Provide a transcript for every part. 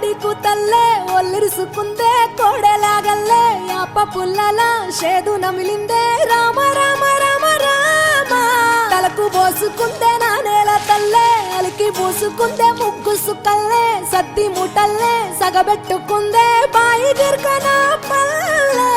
కోడి కూతల్లే ఒల్లిరుసుకుందే కోడెలాగల్లే యాప పుల్లల షేదు నమిలిందే రామ రామ రామ రామ తలకు పోసుకుందే నా నేల తల్లే అలికి పూసుకుందే ముగ్గు సుక్కల్లే సత్తి ముటల్లే సగబెట్టుకుందే బాయి గిర్కన పల్లె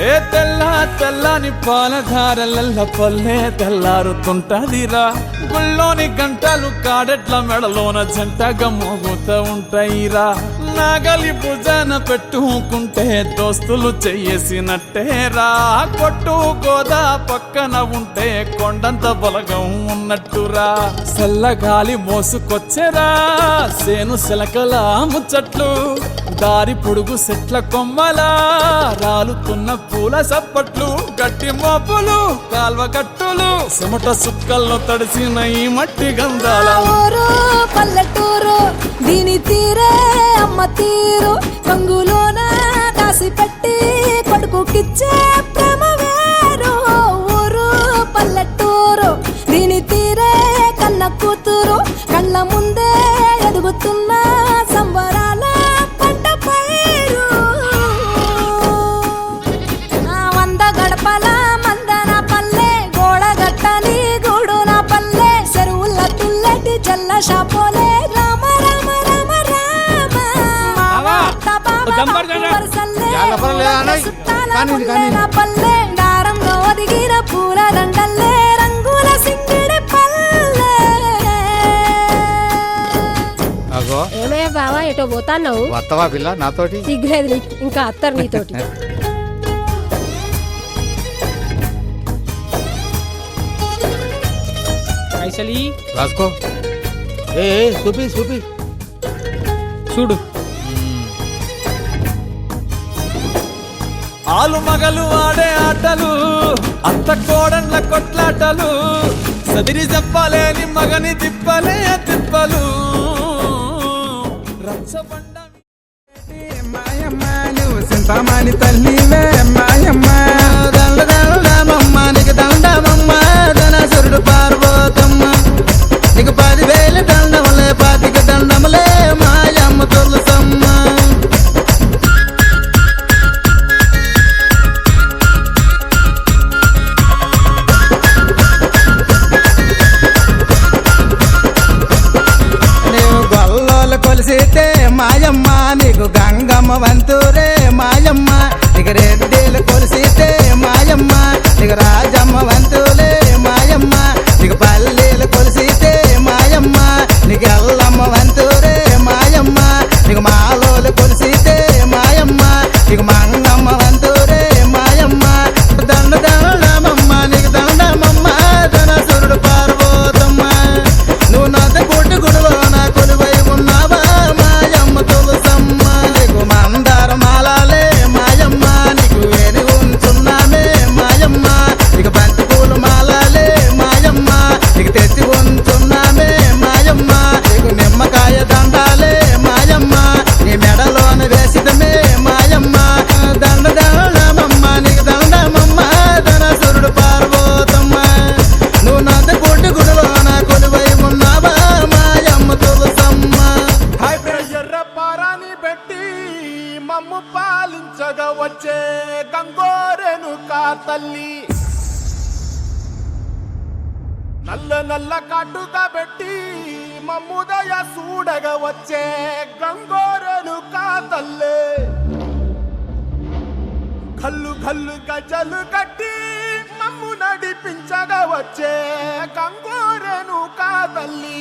ఏ తెల్ల తెల్లని పాలధారలల్ల పల్లె తెల్లారుతుంటదిరా గుళ్ళోని గంటలు కాడెట్ల మెడలోన జంటగా మోగుతూ ఉంటాయిరా నాగలి భుజాన పెట్టుకుంటే దోస్తులు చెయ్యేసినట్టేరా కొట్టు గోదా పక్కన ఉంటే కొండంత బలగం ఉన్నట్టురా చల్లగాలి మోసుకొచ్చెరా సేను సెలకల ముచ్చట్లు దారి పొడుగు సెట్ల కొమ్మలా రాలుతున్న పూల సప్పట్లు గట్టి మోపులు కాల్వ గట్టులు చెమట సుక్కల్లో తడిసిన ఈ మట్టి గంధాల ఊరు పల్లెటూరు దీని తీరే అమ్మ తీరు కంగులోన దాసి పెట్టి కొడుకుకిచ్చే ప్రేమ వేరు ఊరు పల్లెటూరు దీని తీరే కన్న కూతురు కళ్ళ ముందే ఎదుగుతున్న సంబరాల పంట పైరు వంద గడపల మందన పల్లె గోడ గట్టని గూడున పల్లె చెరువుల తుల్లటి జల్ల షాపోలే రామ రామ రామ రామ పల్లె దారంలో ఒదిగిన పూల దండల్లే రంగుల సింగిడి పల్లె ఏమయ్యా బావా ఎటో పోతాన్నావు వత్తవా పిల్ల నాతోటి సిగ్గులేదు నీకు ఇంకా అత్తరు నీతోటి పైసలి రాసుకో ఏ చూపి చూపి చూడు ఆలు మగలు ఆడే ఆటలు అత్త కోడళ్ళ కొట్లాటలు సదిరి చెప్పలేని మగని తిప్పలే తిప్పలు రచ్చబండ మాయమ్మ నువ్వు సింతామణి తల్లివే మాయమ్మ దండమమ్మ నీకు దండమమ్మ ధనసురుడు పార్వతమ్మ నీకు 10,000 దండములే 25 దండములే మాయమ్మ తులసమ్మ నీవు గొల్లోలు కొలిసితే మాయమ్మ నీకు గంగమ్మ వంతురే మాయమ్మ నీకు రెడ్డిలు కొలిసితే మాయమ్మ నీకు రాజమ్మ వంతులే మాయమ్మ నీకు పల్లీలు కొలిసితే మాయమ్మ నీకు ఎల్లమ్మ వంతురే మాయమ్మ నీకు మాలోలు కొలిసితే మాయమ్మ నీకు మంగమ్మ వంతురే మాయమ్మ దండమమ్మ నీకు దండమమ్మ ధనసురుడు పార్వతమ్మ నువ్వు నాత కొట్టు గుడిలో నా కొలువై ఉన్నావా మాయమ్మ తులసమ్మ నీకు మందార మాలాలే మాయమ్మ నీకు ఏది ఉంచున్నామే మాయమ్మ నీకు బంతి పూలు మాలాలే మాయమ్మ నీకు తెచ్చి ఉంచున్నామే మాయమ్మ నీకు నిమ్మకాయ దండాలే మాయమ్మ నీ మెడలోన వేసిదమే మాయమ్మ దండమమ్మ నీకు దండమమ్మ ధనసురుడు పార్వతమ్మ నువ్వు నాత కొట్టు గుడిలో నా కొలువై ఉన్నావా మాయమ్మ తులసమ్మ ఎర్ర పారాని పెట్టి మమ్ము పాలించగా వచ్చే గంగోరెను కా తల్లి నల్ల నల్ల కాటుగా పెట్టి మమ్ముదయ చూడగా వచ్చే గంగోరెను కా తల్లి కల్లు కల్లు గజలు కట్టి మమ్ము నడిపించగా వచ్చే గంగోరెను కా తల్లి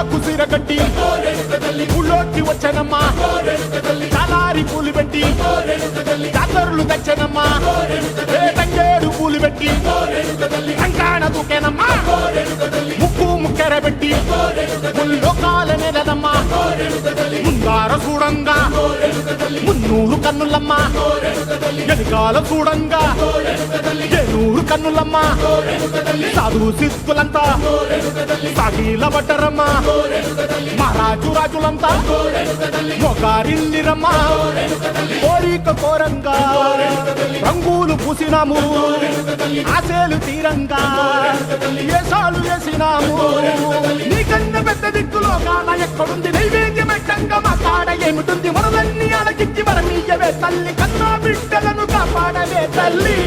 కాళ్ళకు సిరగట్టి ఊళ్ళోకి వచ్చనమ్మా చాలారి పూలు పెట్టి జాతరులు తెచ్చనమ్మా తంగేడు పూలు పెట్టి కంకాణ దూకేనమ్మా ముక్కు ముక్కెర పెట్టి ముల్లోకాల నెలనమ్మా ముందార చూడంగా మున్నూరు కన్నులమ్మా వెనుకాల చూడంగా ఏనూరు కన్నులమ్మా సాధు సిద్ధులంతా సాగిల పడ్డరమ్మా మహారాజు రాజులంతా మొగారిల్లిరమ్మా కోరిక కోరంగా రంగులు పూసినాము ఆశలు తీరంగా ఏసాలు వేసినాము నీకన్నా పెద్ద దిక్కులో కాల ఎక్కడుంది నైవేద్యం ఎట్టంగా మా కాడ ఏమిటుంది మనలన్నీ అలకిచ్చి వరమీయవే తల్లి కన్నా బిడ్డలను కాపాడవే తల్లి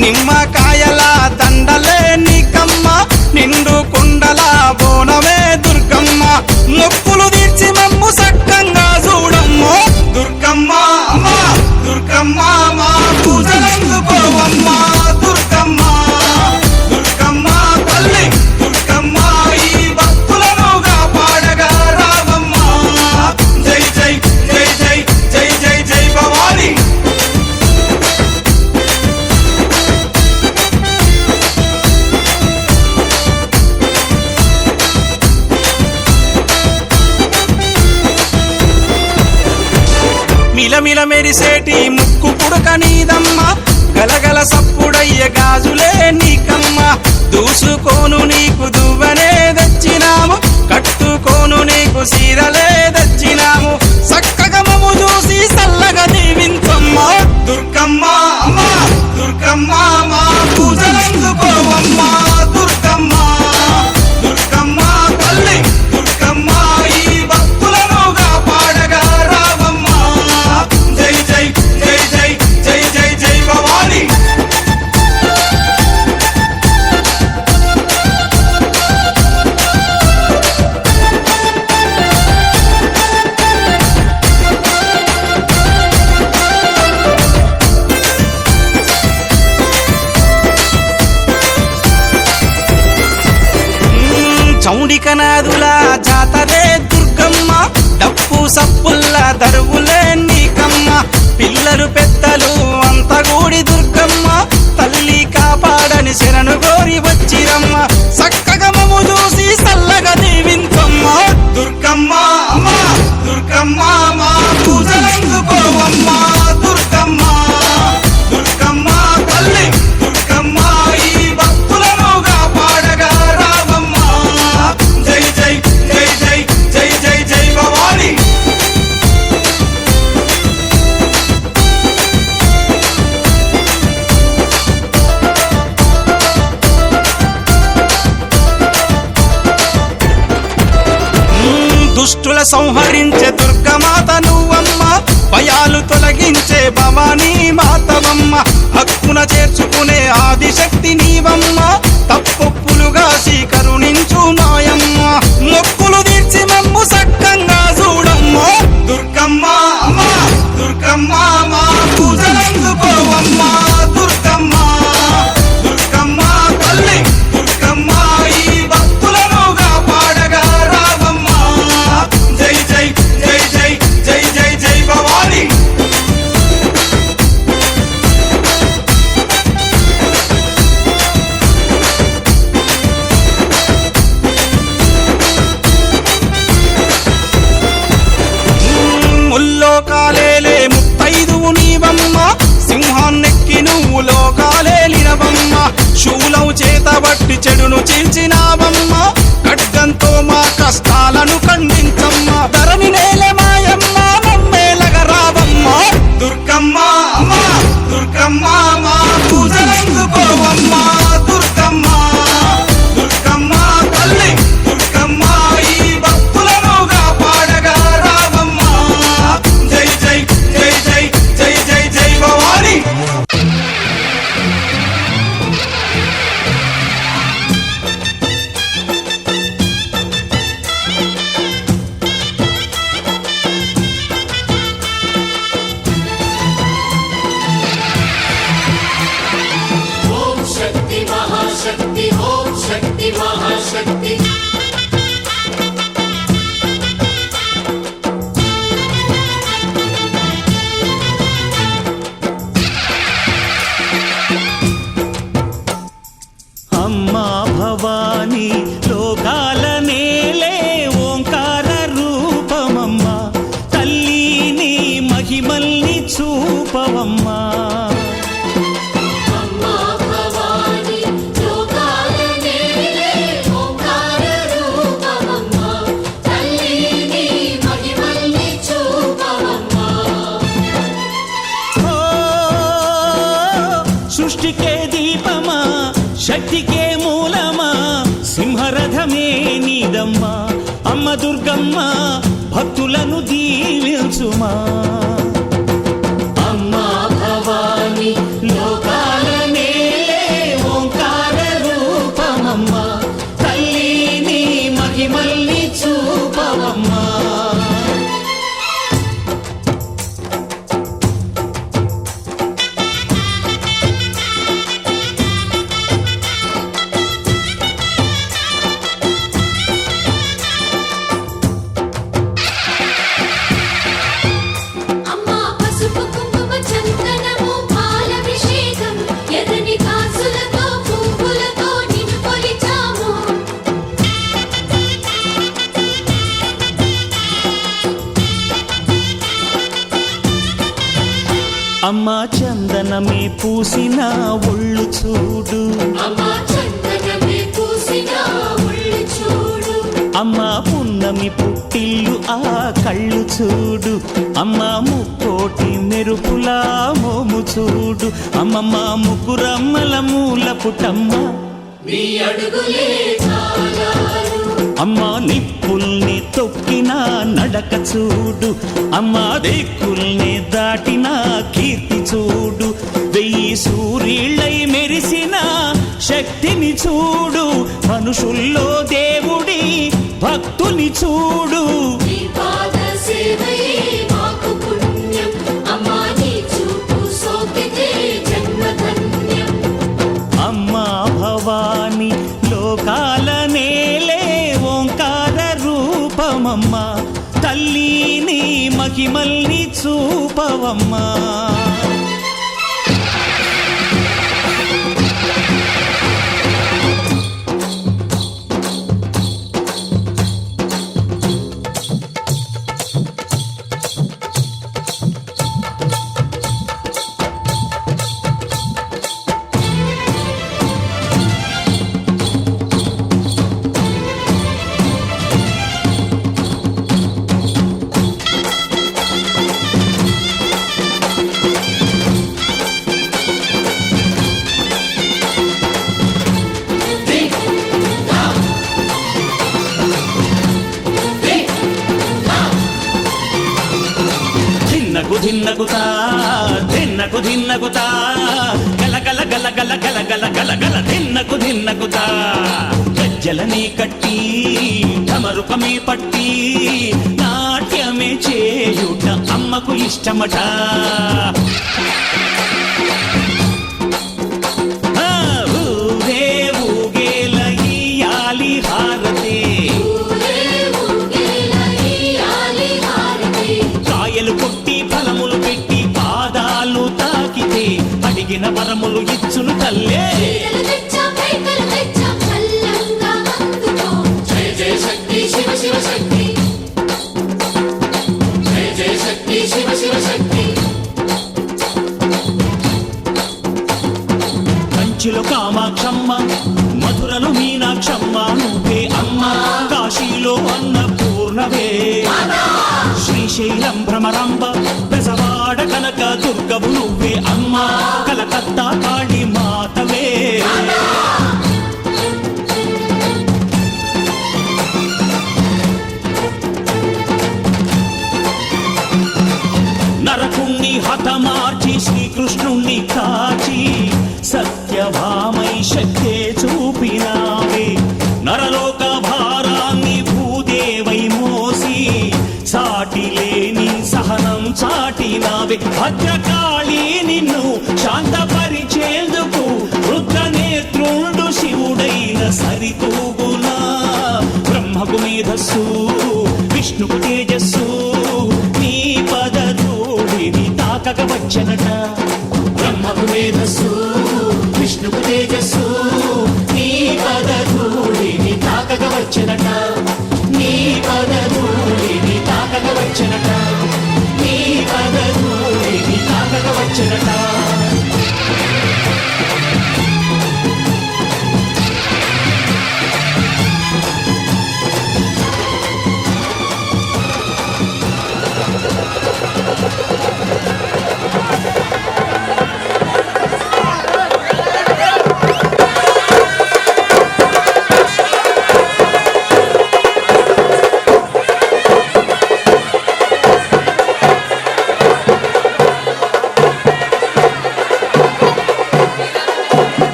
నిమ్మకాయల దండలే నీకమ్మ నిండు కుండల బోనమే దుర్గమ్మ మొక్కులు తీర్చి మమ్ము సక్కంగా చూడమ్మ దుర్గమ్మ అమ్మా దుర్గమ్మ మా పూజలందుకోవమ్మ దుర్గమ్మ దుర్గమ్మ తల్లి దుర్గమ్మ ఈ భక్తులను కాపాడగా రావమ్మ జై జై జై జై జై జై జై భవాని మిలమిల మెరిసేటి ముక్కు పుడక నీదమ్మ గలగల సప్పుడయ్య గాజులే నీకమ్మ దూసుకోను నీకు దువ్వనే తెచ్చినాము కట్టుకోను నీకు సీరలే తెచ్చినాము చక్కగా మము చూసి సల్లగా దీవించమ్మ దుర్గమ్మ అమ్మ దుర్గమ్మ మా పూజలందుకోవమ్మ దుర్గమ్మ దుర్గమ్మ తల్లి దుర్గమ్మ ఈ భక్తులను కాపాడగా రావమ్మ జై జై జై జై జై జై జై భవాని చౌడికనాదుల జాతరే దుర్గమ్మ డప్పు సప్పుల్ల దరువులే నీకమ్మ పిల్లలు పెద్దలు అంతగూడి దుర్గమ్మ తల్లి కాపాడని శరణు గోరి వచ్చిరమ్మ చక్కగా మము చూసి సల్లగా దీవించమ్మ దుర్గమ్మ అమ్మ దుర్గమ్మ మా పూజలందుకోవమ్మ దుర్గమ్మ దుర్గమ్మ తల్లి దుర్గమ్మ ఈ భక్తులను కాపాడగా రావమ్మ జై జై జై జై జై జై జై భవాని దుష్టుల సంహరించే దుర్గమాత నువ్వమ్మ భయాలు తొలగించే భవానీ మాతవమ్మ హక్కున చేర్చుకునే ఆదిశక్తి నీవమ్మ దీపమా శక్తికే మూలమా సింహరథమే నీదమ్మా అమ్మ దుర్గమ్మ భక్తులను దీవించుమా అమ్మా భవాని లోకాల నేలే ఓంకార రూపమమ్మా తల్లి నీ మహిమల్ని చూపవమ్మా అమ్మా పసుపు కుంకుమ చందనము పాలభిషేకం ఎర్రని కాసులతో పువ్వులతో నిన్ను కొలిచాము అమ్మా చందనమే పూసిన ఒళ్ళు చూడు అమ్మా చందనమే పూసిన ఒళ్ళు చూడు అమ్మా పున్నమి పుట్టిల్లు ఆ కళ్ళు చూడు అమ్మా ముక్కోటి మెరుపులా మోము చూడు అమ్మమ్మ ముగ్గురమ్మల మూల పుట్టమ్మ నీ అడుగులే చాలారు అమ్మా నిప్పుల్ని తొక్కిన నడక చూడు అమ్మా దిక్కుల్ని దాటిన కీర్తి చూడు 1000 సూర్యుళ్ళై మెరిసిన శక్తిని చూడు మనుషుల్లో దేవుడి భక్తుని చూడు నీ పాద సేవయే మాకు పుణ్యం అమ్మా నీ చూపు సోకితే జన్మధన్యం అమ్మా భవాని లోకాల నేలే ఓంకార రూపమమ్మా తల్లి నీ మహిమల్ని చూపవమ్మా ధిన్నగుతా ధిన్నగుతా గల గల గల గల గల గల గల గల ధిన్నగుతా గజ్జలనే కట్టి ఢమరుకమే పట్టి నాట్యమే చేయుట అమ్మకు ఇష్టమట ఊరే ఊగేల ఇయ్యాలి హారతే కాయలు కొట్టి ఫలములు పెట్టి పాదాలు తాకితే అడిగిన వరములు ఇచ్చును తల్లే జయ జయ శక్తి శివ శివ శక్తి జయ జయ శక్తి శివ శివ శక్తి కంచిలో కామాక్షమ్మ మధురలో మీనాక్షమ్మ నువ్వే అమ్మ కాశీలో అన్నపూర్ణవే శ్రీశైలం భ్రమరాంబ బెజవాడ కనక దుర్గవు నువ్వే అమ్మ కలకత్తా కాళీ మాతవే నరకుణ్ణి హతమార్చి శ్రీకృష్ణుణ్ణి కాచి సత్యభామై శక్తే చూపినావే నరలోక భారాన్ని భూదేవై మోసి సాటి లేని సహనం చాటినావే భద్రకాళి నిన్ను శాంతపరిచేందుకు రుద్రనేత్రుండు శివుడైన సరితూగునా బ్రహ్మకు మేధస్సు విష్ణుకు తేజస్సు నీ పదధూళిని తాకక వచ్చనట బ్రహ్మకు మేధస్సు విష్ణుకు తేజస్సు నీ పదధూళిని తాకక వచ్చనట నీ పదధూళిని తాకక వచ్చనట నీ పదధూళిని తాకక వచ్చనట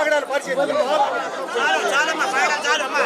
కాగడాలు పరిస్థితి చాలమ్మా చాలు అమ్మా